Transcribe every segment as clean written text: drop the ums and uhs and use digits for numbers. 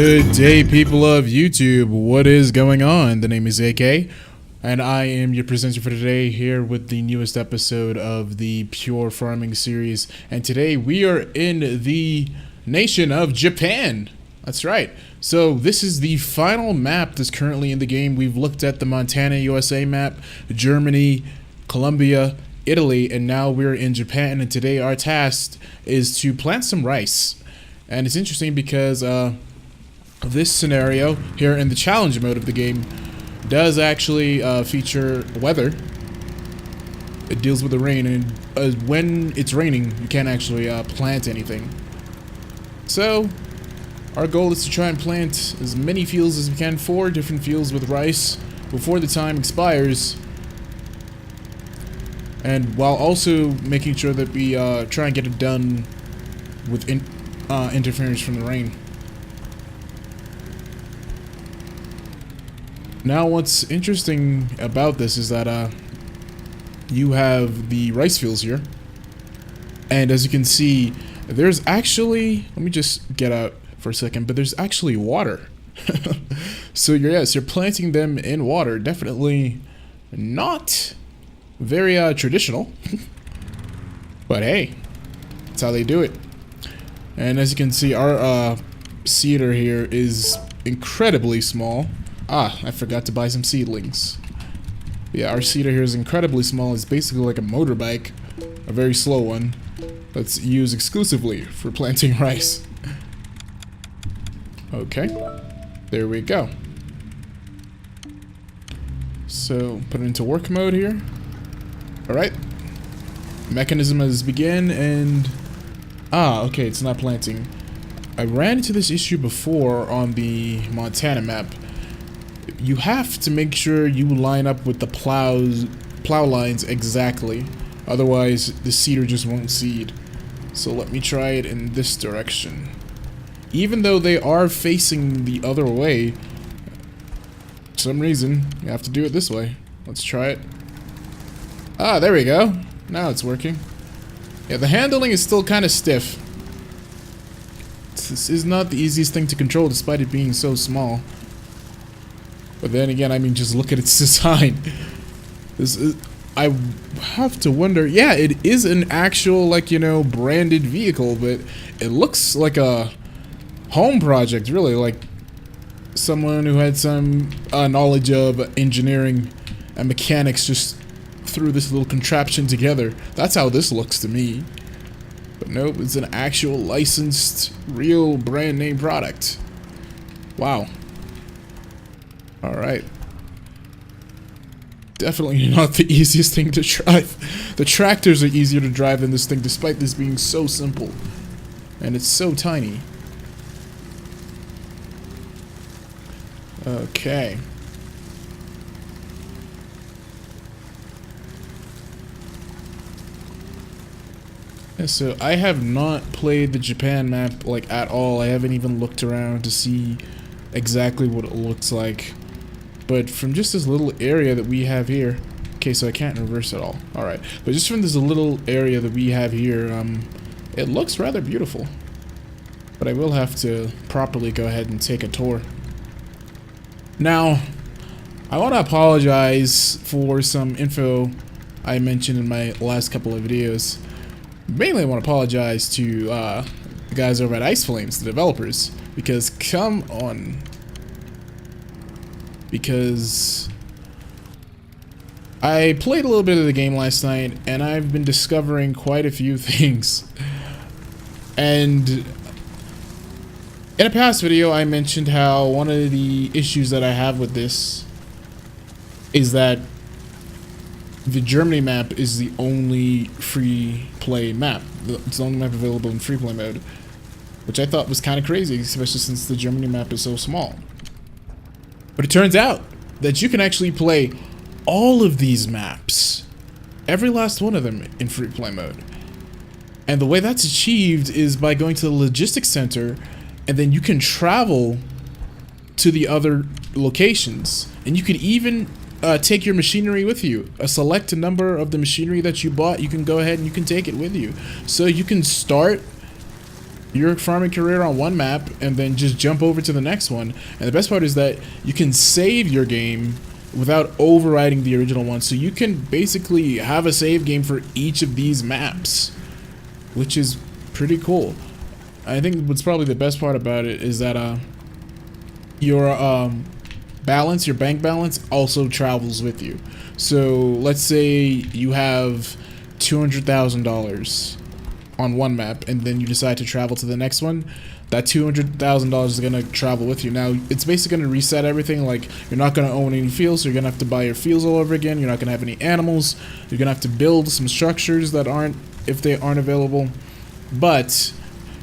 Good day, people of YouTube. What is going on? The name is AK, and I am your presenter for today, here with the newest episode of the Pure Farming series. And today we are in the nation of Japan. That's right. So this is the final map that's currently in the game. We've looked at the Montana, USA map, Germany, Colombia, Italy, and now we're in Japan. And today our task is to plant some rice. And it's interesting because this scenario here in the challenge mode of the game does actually feature weather. It deals with the rain, and when it's raining, you can't actually plant anything. So our goal is to try and plant as many fields as we can, 4 different fields with rice before the time expires, and while also making sure that we try and get it done with interference from the rain. Now, what's interesting about this is that you have the rice fields here, and as you can see, there's actually, let me just get out for a second, but there's actually water. So you're planting them in water. Definitely not very traditional, but hey, that's how they do it. And as you can see, our seeder here is incredibly small. I forgot to buy some seedlings. Yeah, our seeder here is incredibly small. It's basically like a motorbike, a very slow one, that's used exclusively for planting rice. Okay, there we go. So, put it into work mode here. Alright. Mechanism has begun, and okay, it's not planting. I ran into this issue before on the Montana map. You have to make sure you line up with the plow lines exactly, otherwise the seeder just won't seed. So let me try it in this direction. Even though they are facing the other way, for some reason you have to do it this way. Let's try it. There we go. Now it's working. Yeah, the handling is still kind of stiff. This is not the easiest thing to control, despite it being so small. But then again, I mean, just look at its design. I have to wonder, yeah, it is an actual, like, you know, branded vehicle, but it looks like a home project, really, like someone who had some knowledge of engineering and mechanics just threw this little contraption together. That's how this looks to me. But nope, it's an actual licensed, real brand name product. Wow. Alright. Definitely not the easiest thing to drive. The tractors are easier to drive than this thing, despite this being so simple. And it's so tiny. Okay. Yeah, so I have not played the Japan map, like, at all. I haven't even looked around to see exactly what it looks like. But from just this little area that we have here, okay, so I can't reverse at all. Alright, but just from this little area that we have here, it looks rather beautiful. But I will have to properly go ahead and take a tour. Now, I want to apologize for some info I mentioned in my last couple of videos. Mainly I want to apologize to the guys over at Ice Flames, the developers, because come on. Because I played a little bit of the game last night, and I've been discovering quite a few things. And in a past video, I mentioned how one of the issues that I have with this is that the Germany map is the only free play map. It's the only map available in free play mode, which I thought was kind of crazy, especially since the Germany map is so small. But it turns out that you can actually play all of these maps, every last one of them, in free play mode. And the way that's achieved is by going to the logistics center, and then you can travel to the other locations. And you could even take your machinery with you. A select number of the machinery that you bought, you can go ahead and you can take it with you. So you can start your farming career on one map and then just jump over to the next one. And the best part is that you can save your game without overriding the original one. So you can basically have a save game for each of these maps, which is pretty cool. I think what's probably the best part about it is that your balance, your bank balance, also travels with you. So let's say you have $200,000 on one map, and then you decide to travel to the next one. That $200,000 is gonna travel with you. Now it's basically gonna reset everything. Like, you're not gonna own any fields, so you're gonna have to buy your fields all over again. You're not gonna have any animals. You're gonna have to build some structures that aren't, if they aren't available. But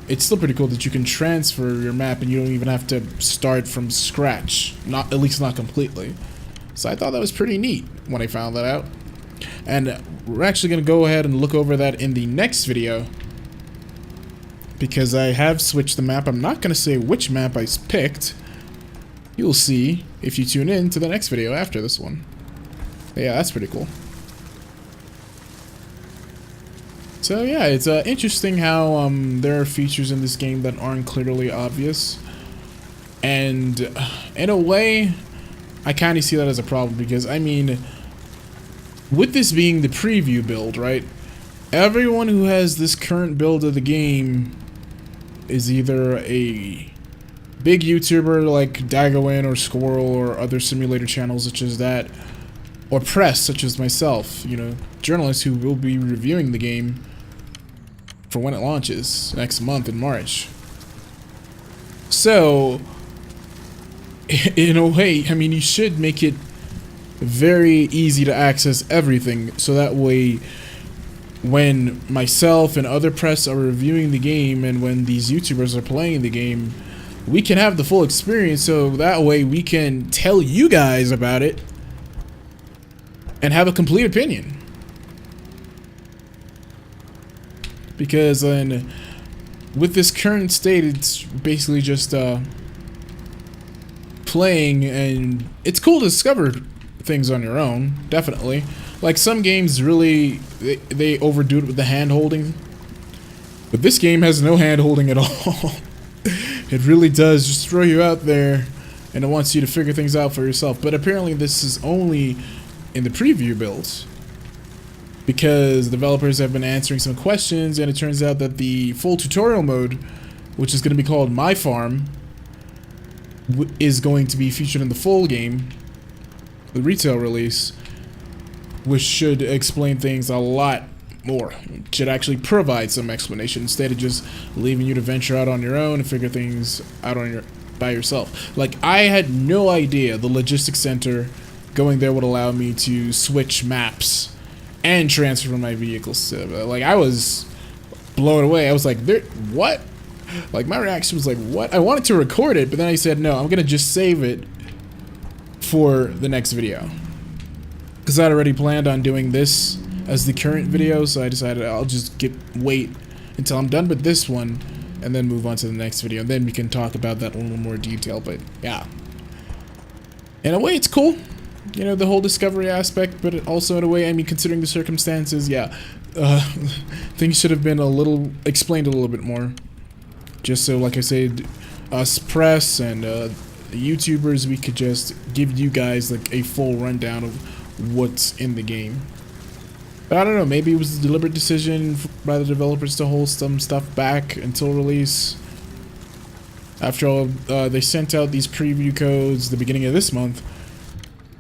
it's still pretty cool that you can transfer your map and you don't even have to start from scratch. Not, at least not completely. So I thought that was pretty neat when I found that out. And we're actually going to go ahead and look over that in the next video, because I have switched the map. I'm not going to say which map I picked. You'll see if you tune in to the next video after this one. But yeah, that's pretty cool. So yeah, it's interesting how there are features in this game that aren't clearly obvious. And in a way, I kind of see that as a problem, because, I mean, with this being the preview build, right? Everyone who has this current build of the game is either a big YouTuber like Dagowin or Squirrel or other simulator channels such as that, or press such as myself, you know, journalists who will be reviewing the game for when it launches next month in March. So, in a way, I mean, you should make it very easy to access everything, so that way when myself and other press are reviewing the game and when these YouTubers are playing the game, we can have the full experience, so that way we can tell you guys about it and have a complete opinion. Because with this current state, it's basically just playing, and it's cool to discover things on your own, definitely. Like, some games really, they overdo it with the hand holding, but this game has no hand holding at all. It really does just throw you out there, and it wants you to figure things out for yourself. But apparently this is only in the preview builds, because developers have been answering some questions, and it turns out that the full tutorial mode, which is going to be called My Farm, is going to be featured in the full game, the retail release, which should explain things a lot more. It should actually provide some explanation instead of just leaving you to venture out on your own and figure things out by yourself. Like, I had no idea the logistics center going there would allow me to switch maps and transfer my vehicles. Like, I was blown away. I was like, what? Like, my reaction was like, what? I wanted to record it, but then I said, no, I'm gonna just save it for the next video, because I'd already planned on doing this as the current video, so I decided I'll just wait until I'm done with this one and then move on to the next video, and then we can talk about that in a little more detail. But yeah, in a way it's cool, you know, the whole discovery aspect, but also in a way, I mean, considering the circumstances, yeah, things should have been explained a little bit more, just so, like I said, us press and YouTubers, we could just give you guys like a full rundown of what's in the game. But I don't know, maybe it was a deliberate decision by the developers to hold some stuff back until release. After all, they sent out these preview codes the beginning of this month,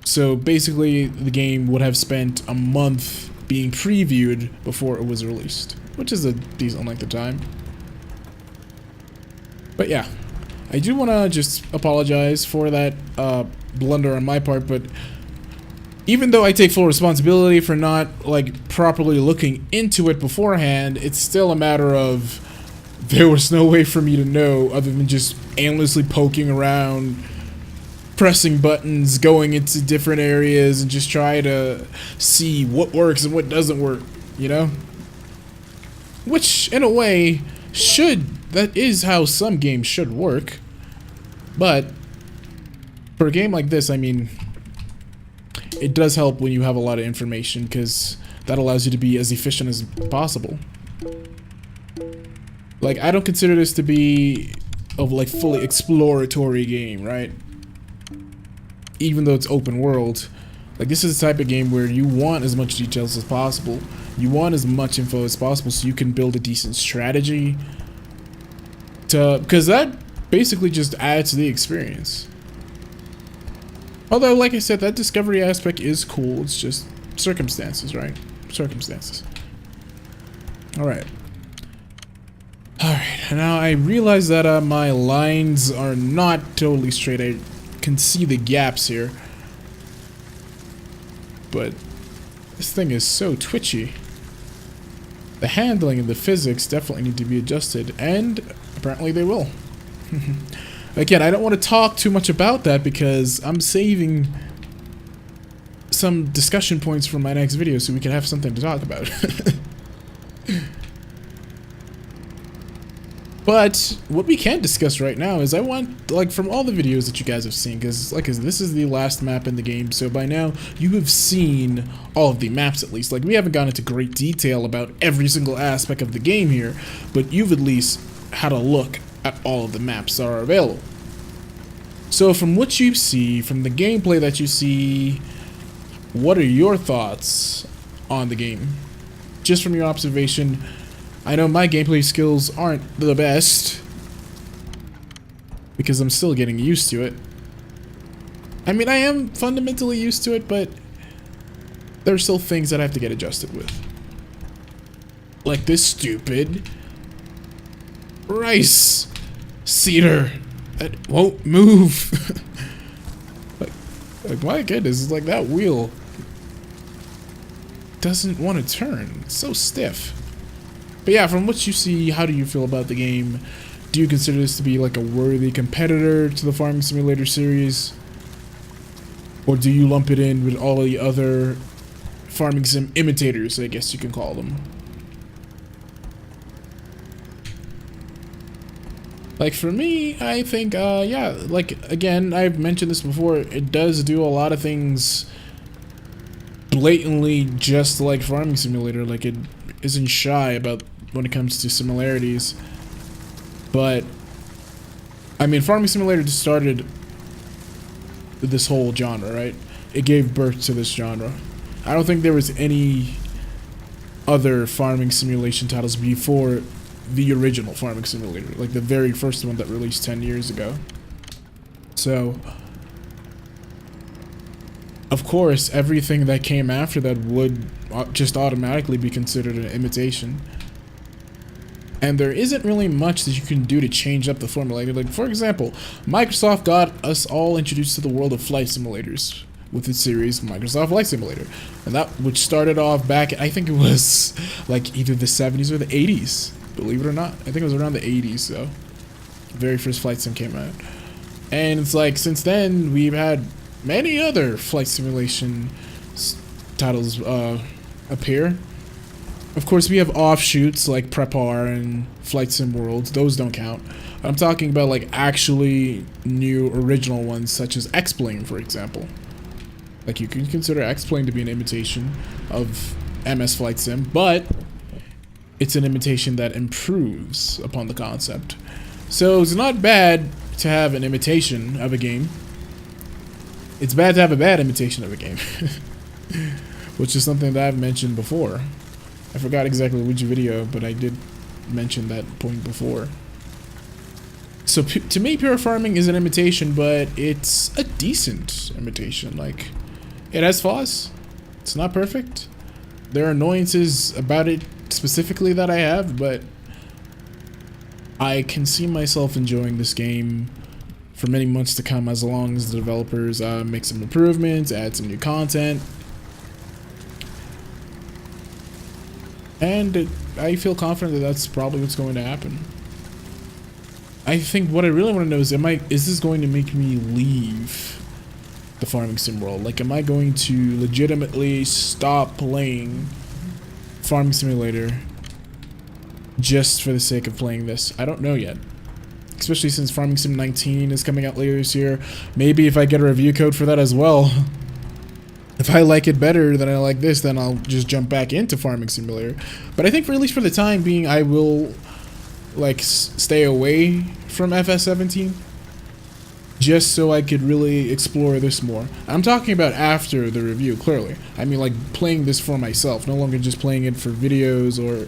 so basically the game would have spent a month being previewed before it was released, which is a decent length of time. But yeah, I do want to just apologize for that blunder on my part, but even though I take full responsibility for not, like, properly looking into it beforehand, it's still a matter of there was no way for me to know other than just aimlessly poking around, pressing buttons, going into different areas, and just try to see what works and what doesn't work, you know? Which, in a way, that is how some games should work. But for a game like this, I mean, it does help when you have a lot of information, because that allows you to be as efficient as possible. Like, I don't consider this to be of like fully exploratory game, right? Even though it's open world. Like, this is the type of game where you want as much details as possible. You want as much info as possible so you can build a decent strategy. Because that basically just adds to the experience. Although, like I said, that discovery aspect is cool. It's just circumstances, right? Circumstances. Alright. Alright, now I realize that my lines are not totally straight. I can see the gaps here. But this thing is so twitchy. The handling and the physics definitely need to be adjusted, and apparently they will. Again, I don't want to talk too much about that because I'm saving some discussion points for my next video so we can have something to talk about. But what we can discuss right now is I want, like, from all the videos that you guys have seen, because like this is the last map in the game, so by now you have seen all of the maps at least. Like, we haven't gone into great detail about every single aspect of the game here, but you've at least had a look at all of the maps that are available. So from what you see, from the gameplay that you see, what are your thoughts on the game? Just from your observation. I know my gameplay skills aren't the best because I'm still getting used to it. I mean, I am fundamentally used to it, but there are still things that I have to get adjusted with. Like this stupid rice seeder that won't move. like my goodness, it's like that wheel doesn't want to turn. It's so stiff. But yeah, from what you see, how do you feel about the game? Do you consider this to be like a worthy competitor to the Farming Simulator series? Or do you lump it in with all the other farming sim imitators, I guess you can call them? Like for me, I think, yeah, like again, I've mentioned this before, it does do a lot of things blatantly just like Farming Simulator. Like, it isn't shy about when it comes to similarities. But I mean, Farming Simulator just started this whole genre, right? It gave birth to this genre. I don't think there was any other farming simulation titles before the original Farming Simulator, like the very first one that released 10 years ago. So of course, everything that came after that would just automatically be considered an imitation. And there isn't really much that you can do to change up the formula. Like, for example, Microsoft got us all introduced to the world of flight simulators with its series Microsoft Flight Simulator. And that, which started off back, I think it was like either the 70s or the 80s, believe it or not. I think it was around the 80s, though. The very first flight sim came out. And it's like, since then, we've had many other flight simulation titles appear. Of course, we have offshoots like Prepar and Flight Sim Worlds. Those don't count. I'm talking about like actually new original ones such as X-Plane, for example. Like, you can consider X-Plane to be an imitation of MS Flight Sim, but it's an imitation that improves upon the concept. So it's not bad to have an imitation of a game. It's bad to have a bad imitation of a game. Which is something that I've mentioned before. I forgot exactly which video, but I did mention that point before. So to me, Pure Farming is an imitation, but it's a decent imitation. Like, it has flaws. It's not perfect. There are annoyances about it specifically that I have, but I can see myself enjoying this game for many months to come as long as the developers make some improvements, add some new content. And I feel confident that that's probably what's going to happen. I think what I really want to know is, is this going to make me leave the farming sim world? Like, am I going to legitimately stop playing Farming Simulator just for the sake of playing this? I don't know yet. Especially since Farming Sim 19 is coming out later this year. Maybe if I get a review code for that as well. If I like it better than I like this, then I'll just jump back into Farming Simulator. But I think for at least for the time being, I will like stay away from FS17 just so I could really explore this more. I'm talking about after the review, clearly. I mean, like, playing this for myself, no longer just playing it for videos or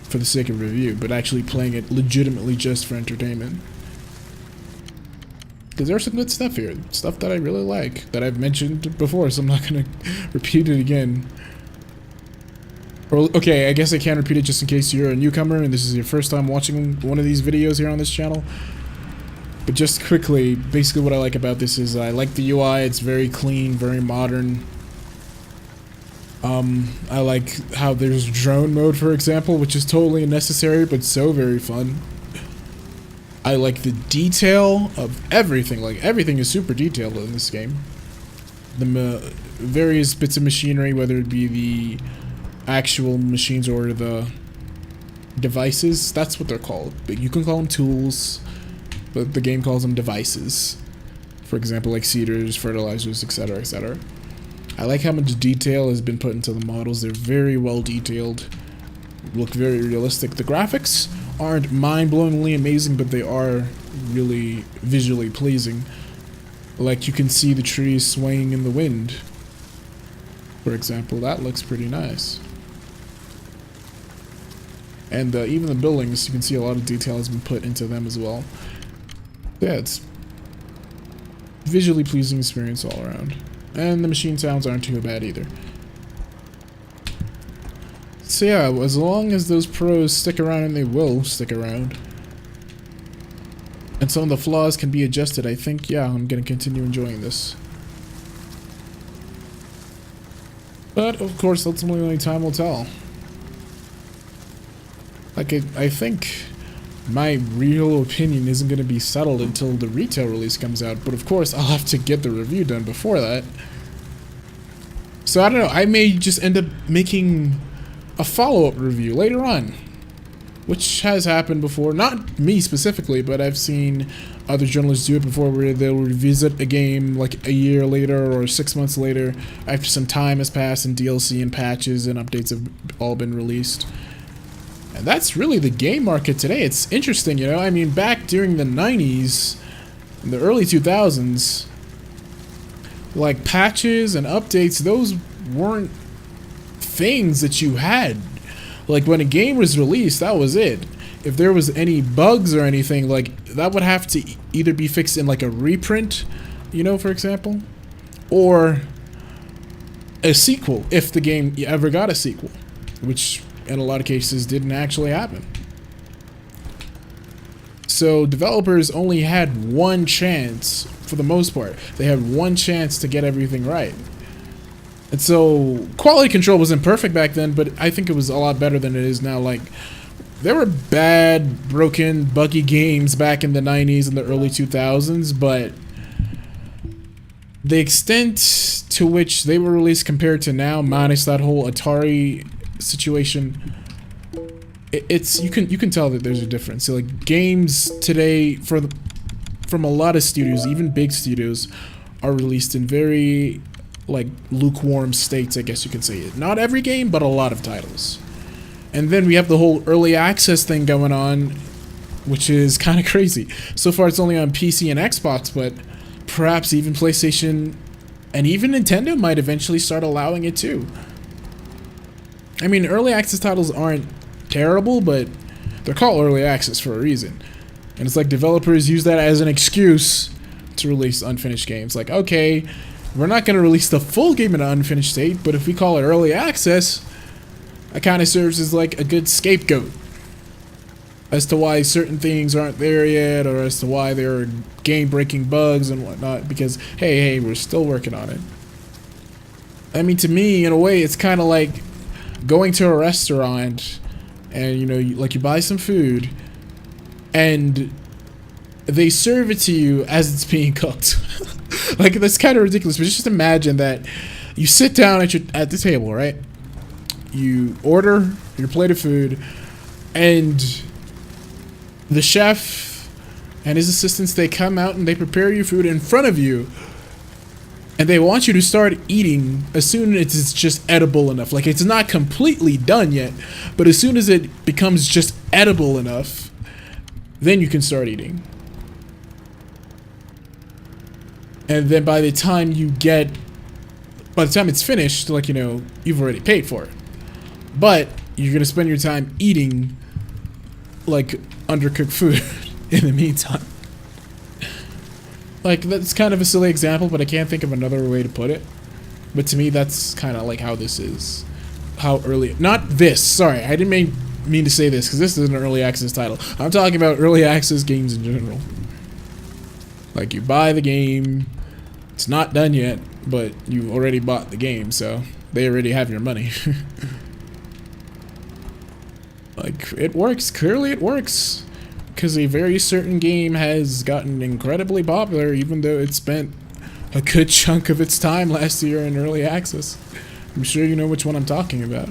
for the sake of review, but actually playing it legitimately just for entertainment. Because there's some good stuff here, stuff that I really like, that I've mentioned before, so I'm not gonna repeat it again. Or, okay, I guess I can repeat it just in case you're a newcomer and this is your first time watching one of these videos here on this channel. But just quickly, basically what I like about this is I like the UI, it's very clean, very modern. I like how there's drone mode, for example, which is totally unnecessary, but so very fun. I like the detail of everything, like everything is super detailed in this game. The various bits of machinery, whether it be the actual machines or the devices, that's what they're called. But you can call them tools, but the game calls them devices. For example, like seeders, fertilizers, etc., etc. I like how much detail has been put into the models. They're very well detailed, look very realistic. The graphics aren't mind-blowingly amazing, but they are really visually pleasing. Like, you can see the trees swaying in the wind, for example. That looks pretty nice. And even the buildings, you can see a lot of detail has been put into them as well. Yeah, it's visually pleasing experience all around. And the machine sounds aren't too bad either. So yeah, as long as those pros stick around, and they will stick around, and some of the flaws can be adjusted, I think, yeah, I'm gonna continue enjoying this. But, of course, ultimately only time will tell. Like, I think my real opinion isn't going to be settled until the retail release comes out, but of course I'll have to get the review done before that. So I don't know, I may just end up making a follow-up review later on, which has happened before. Not me specifically, but I've seen other journalists do it before, where they'll revisit a game like a year later or 6 months later after some time has passed and DLC and patches and updates have all been released. And that's really the game market today. It's interesting, you know, I mean, back during the 90s, in the early 2000s, like, patches and updates, those weren't things that you had. Like, when a game was released, that was it. If there was any bugs or anything, like, that would have to either be fixed in, like, a reprint, you know, for example, or a sequel, if the game ever got a sequel, which in a lot of cases didn't actually happen. So developers only had one chance, for the most part. They had one chance to get everything right. And so quality control wasn't perfect back then, but I think it was a lot better than it is now. Like, there were bad, broken, buggy games back in the 90s and the early 2000s, but the extent to which they were released compared to now, minus that whole Atari situation, it's you can tell that there's a difference. So, like, games today from a lot of studios, even big studios, are released in very, like, lukewarm states, I guess you can say it. Not every game, but a lot of titles. And then we have the whole early access thing going on, which is kind of crazy. So far it's only on PC and Xbox, but perhaps even PlayStation and even Nintendo might eventually start allowing it too. I mean, early access titles aren't terrible, but they're called early access for a reason. And it's like developers use that as an excuse to release unfinished games. Like, okay, we're not going to release the full game in an unfinished state, but if we call it early access, it kind of serves as like a good scapegoat as to why certain things aren't there yet, or as to why there are game-breaking bugs and whatnot, because, hey, we're still working on it. I mean, to me, in a way, it's kind of like going to a restaurant and, you know, you buy some food and they serve it to you as it's being cooked. Like, that's kind of ridiculous, but just imagine that you sit down at the table, right? You order your plate of food, and the chef and his assistants, they come out and they prepare your food in front of you, and they want you to start eating as soon as it's just edible enough. Like, it's not completely done yet, but as soon as it becomes just edible enough, then you can start eating. And then by the time it's finished, like, you know, you've already paid for it. But you're gonna spend your time eating like undercooked food in the meantime. Like, that's kind of a silly example, but I can't think of another way to put it. But to me, that's kind of like how this is. How early... Not this, sorry. I didn't mean to say this, because this is an early access title. I'm talking about early access games in general. Like, you buy the game, it's not done yet, but you already bought the game, so they already have your money. Like, it works. Clearly it works. Because a very certain game has gotten incredibly popular, even though it spent a good chunk of its time last year in early access. I'm sure you know which one I'm talking about.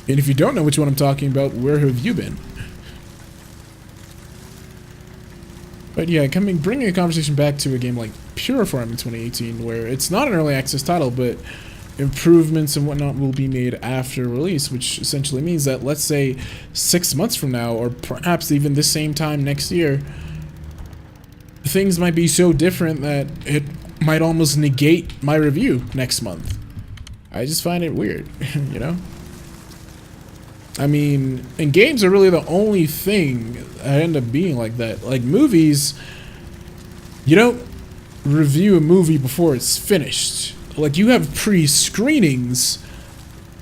And if you don't know which one I'm talking about, where have you been? But yeah, bringing a conversation back to a game like Pure Farming 2018, where it's not an early access title, but improvements and whatnot will be made after release, which essentially means that, let's say 6 months from now, or perhaps even the same time next year, things might be so different that it might almost negate my review next month. I just find it weird, you know? I mean, and games are really the only thing that end up being like that. Like movies, you don't review a movie before it's finished. Like, you have pre-screenings,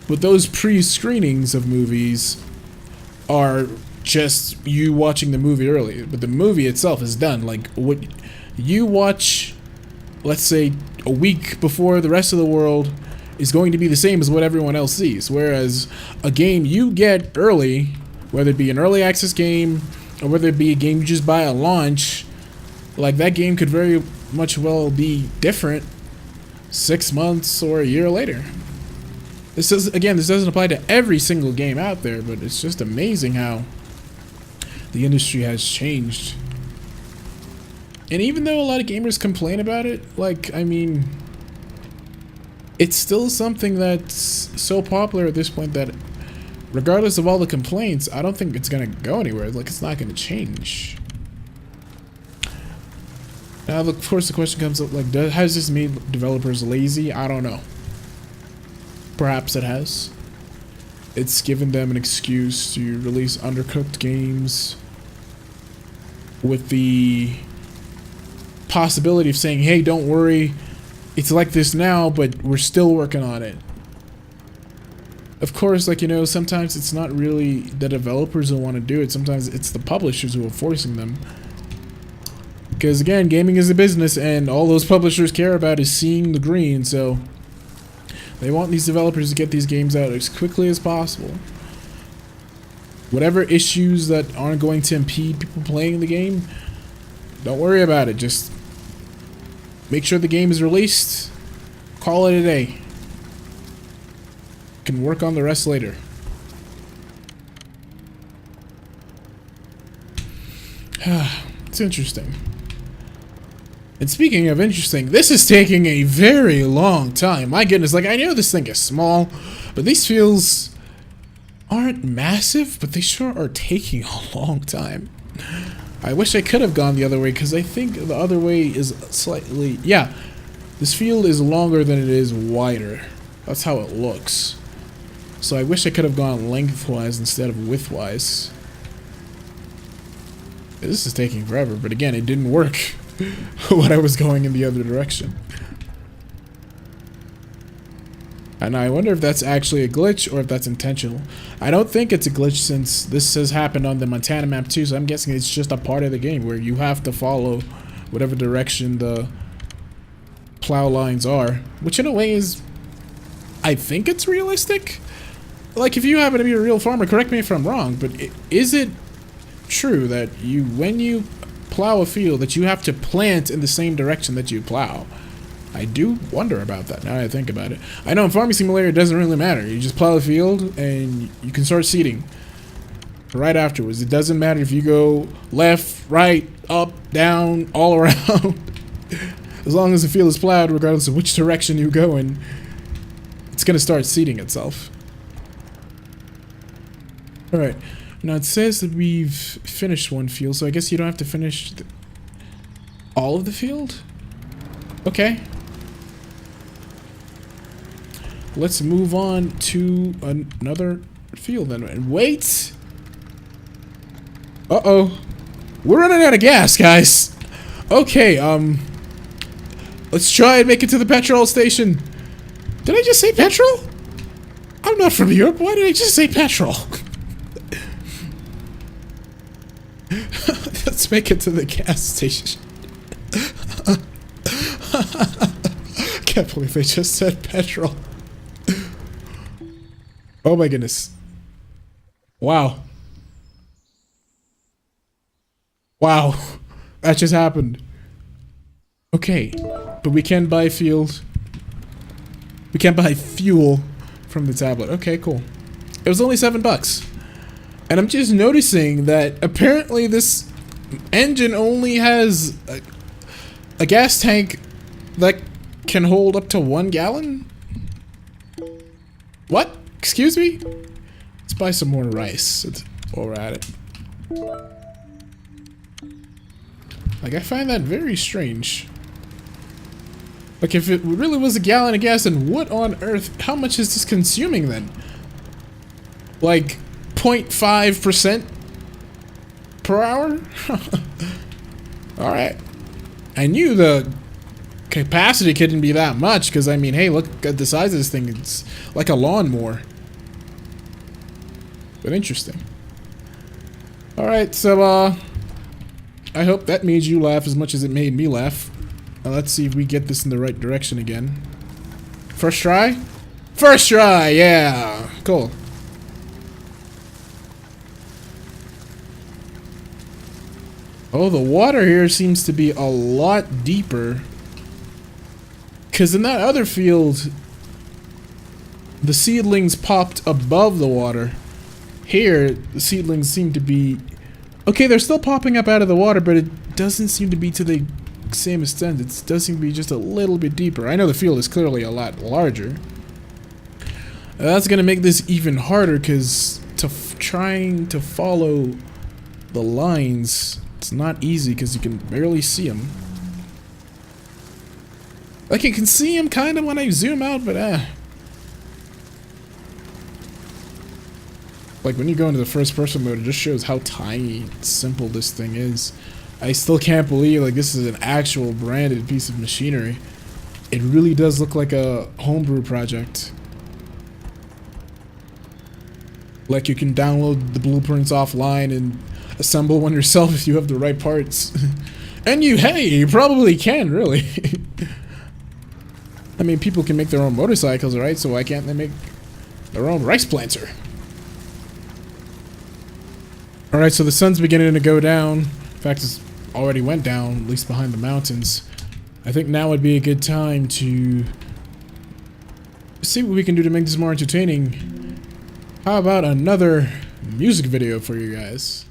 but those pre-screenings of movies are just you watching the movie early. But the movie itself is done. Like, what you watch, let's say, a week before the rest of the world is going to be the same as what everyone else sees. Whereas a game you get early, whether it be an early access game, or whether it be a game you just buy at launch, like, that game could very much well be different 6 months or a year later. This doesn't apply to every single game out there, but it's just amazing how the industry has changed. And even though a lot of gamers complain about it, like, I mean, it's still something that's so popular at this point that regardless of all the complaints, I don't think it's gonna go anywhere. Like, it's not gonna change. Now, of course, the question comes up, like, has this made developers lazy? I don't know. Perhaps it has. It's given them an excuse to release undercooked games with the possibility of saying, hey, don't worry, it's like this now, but we're still working on it. Of course, like, you know, sometimes it's not really the developers who want to do it. Sometimes it's the publishers who are forcing them. Because, again, gaming is a business, and all those publishers care about is seeing the green, so they want these developers to get these games out as quickly as possible. Whatever issues that aren't going to impede people playing the game, don't worry about it. Just make sure the game is released, call it a day. You can work on the rest later. It's interesting. And speaking of interesting, this is taking a very long time. My goodness, like, I know this thing is small, but these fields aren't massive, but they sure are taking a long time. I wish I could have gone the other way, because I think the other way is slightly... Yeah, this field is longer than it is wider. That's how it looks. So I wish I could have gone lengthwise instead of widthwise. This is taking forever, but again, it didn't work when I was going in the other direction. And I wonder if that's actually a glitch or if that's intentional. I don't think it's a glitch, since this has happened on the Montana map too, so I'm guessing it's just a part of the game where you have to follow whatever direction the plow lines are. Which in a way is... I think it's realistic? Like, if you happen to be a real farmer, correct me if I'm wrong, but is it true that when you plow a field, that you have to plant in the same direction that you plow? I do wonder about that now that I think about it. I know in Farming Simulator it doesn't really matter. You just plow the field and you can start seeding right afterwards. It doesn't matter if you go left, right, up, down, all around. As long as the field is plowed, regardless of which direction you go in, it's going to start seeding itself. Alright. Now it says that we've finished one field, so I guess you don't have to finish all of the field? Okay. Let's move on to another field then. And wait! Uh-oh. We're running out of gas, guys. Okay, let's try and make it to the petrol station. Did I just say petrol? I'm not from Europe. Why did I just say petrol? Let's make it to the gas station. Can't believe I just said petrol. Oh my goodness. Wow. Wow. That just happened. Okay. But we can buy field. We can buy fuel from the tablet. Okay, cool. It was only $7. And I'm just noticing that apparently this engine only has a gas tank that can hold up to 1 gallon? What? Excuse me? Let's buy some more rice while we're at it. Like, I find that very strange. Like, if it really was a gallon of gas, then what on earth? How much is this consuming then? Like, 0.5% per hour? Alright. I knew the capacity couldn't be that much, because, I mean, hey, look at the size of this thing. It's like a lawnmower. But interesting. Alright, so, I hope that made you laugh as much as it made me laugh. Now let's see if we get this in the right direction again. First try? First try, yeah! Cool. Oh, the water here seems to be a lot deeper. Because in that other field, the seedlings popped above the water. Here, the seedlings seem to be... Okay, they're still popping up out of the water, but it doesn't seem to be to the same extent. It does seem to be just a little bit deeper. I know the field is clearly a lot larger. That's going to make this even harder, because trying to follow the lines, it's not easy, because you can barely see them. Like, you can see them kind of when I zoom out, but like, when you go into the first person mode, it just shows how tiny and simple this thing is. I still can't believe, like, this is an actual branded piece of machinery. It really does look like a homebrew project. Like, you can download the blueprints offline and assemble one yourself if you have the right parts. And you probably can, really. I mean, people can make their own motorcycles, right? So why can't they make their own rice planter? Alright, so the sun's beginning to go down. In fact, it's already went down, at least behind the mountains. I think now would be a good time to see what we can do to make this more entertaining. How about another music video for you guys?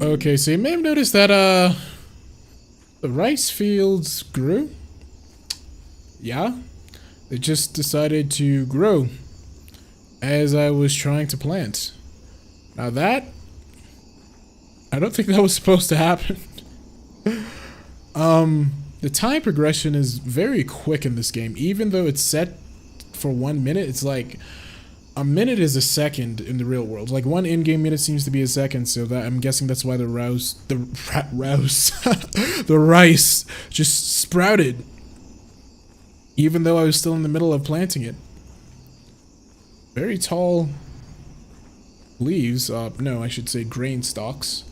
Okay, so you may have noticed that, the rice fields grew. Yeah, they just decided to grow as I was trying to plant. Now that, I don't think that was supposed to happen. The time progression is very quick in this game, even though it's set for 1 minute, it's like a minute is a second in the real world. Like, one in-game minute seems to be a second, so that I'm guessing that's why the rice just sprouted, even though I was still in the middle of planting it. Very tall leaves, no, I should say grain stalks,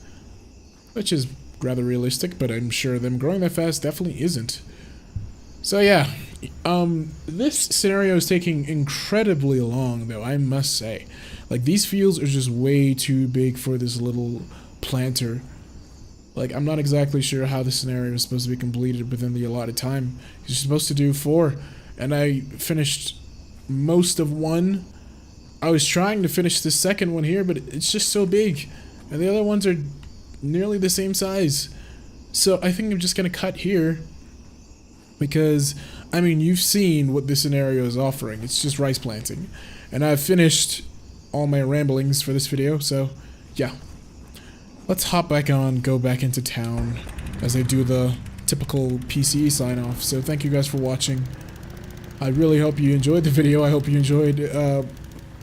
which is rather realistic, but I'm sure them growing that fast definitely isn't. So yeah, this scenario is taking incredibly long, though, I must say. Like, these fields are just way too big for this little planter. Like, I'm not exactly sure how the scenario is supposed to be completed within the allotted time. You're supposed to do 4, and I finished most of 1. I was trying to finish the second one here, but it's just so big, and the other ones are nearly the same size. So I think I'm just gonna cut here, because, I mean, you've seen what this scenario is offering. It's just rice planting, and I've finished all my ramblings for this video, so yeah. Let's hop back on, go back into town, as I do the typical PCE sign-off. So thank you guys for watching. I really hope you enjoyed the video. I hope you enjoyed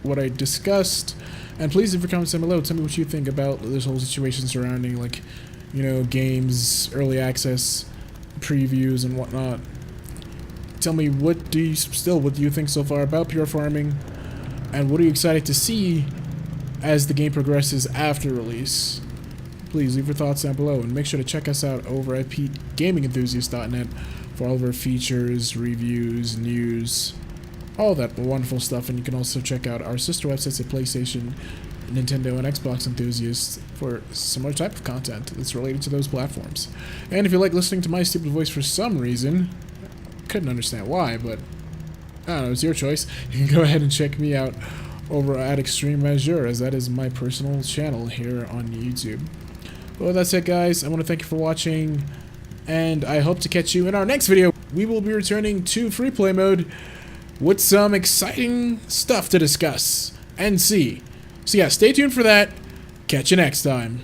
what I discussed, and please leave your comments down below. Tell me what you think about this whole situation surrounding, like, you know, games, early access, previews, and whatnot. Tell me, what do you think so far about Pure Farming, and what are you excited to see as the game progresses after release? Please leave your thoughts down below, and make sure to check us out over at gamingenthusiast.net for all of our features, reviews, news, all that wonderful stuff. And you can also check out our sister websites at PlayStation, Nintendo, and Xbox Enthusiast for similar type of content that's related to those platforms. And if you like listening to my stupid voice for some reason, couldn't understand why, but I don't know, it's your choice. You can go ahead and check me out over at Extreme Measure, as that is my personal channel here on YouTube. Well, that's it, guys. I want to thank you for watching, and I hope to catch you in our next video. We will be returning to free play mode with some exciting stuff to discuss and see. So yeah, stay tuned for that. Catch you next time.